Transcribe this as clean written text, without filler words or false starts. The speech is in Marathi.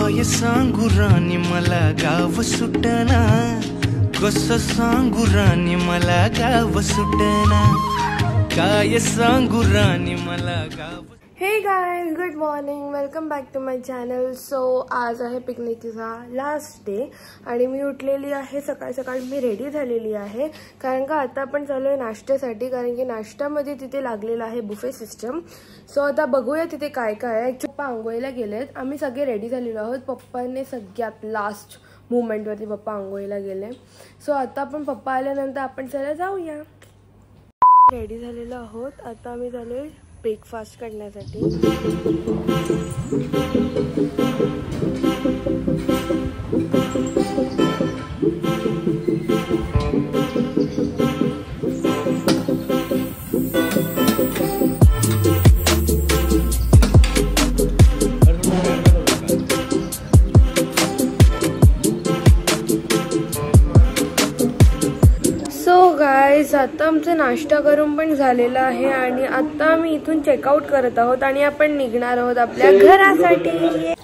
काय सांगू राणी मला गाव सुटना, कसं सांगू राणी मला गाव सुटना, काय सांगू राणी मला गाव। Hey guys, good morning, welcome back to my channel. So आज आहे पिकनिकचा लास्ट डे आणि मी उठलेली आहे सकाळ सकाळ। मी रेडी झालेली आहे कारण का आता आपण चालू आहे नाश्त्यासाठी, कारण की नाश्त्यामध्ये तिथे लागलेला आहे बुफे सिस्टम। सो आता बघूया तिथे काय काय आहे। पप्पा आंघोळीला गेलेत, आम्ही सगळे रेडी झालेलो आहोत। पप्पाने सगळ्यात लास्ट मोमेंटवरती पप्पा आंघोळीला गेले। सो आता आपण पप्पा आल्यानंतर आपण चला जाऊया। रेडी झालेलो आहोत, आता आम्ही चालू ब्रेकफास्ट करण्यासाठी। सो गाइस, आता आमचं नाश्ता करून पण झालेला आहे आणि आता आम्ही इथून चेकआउट करत आहोत आणि आपण निघणार आहोत आपल्या घरासाठी।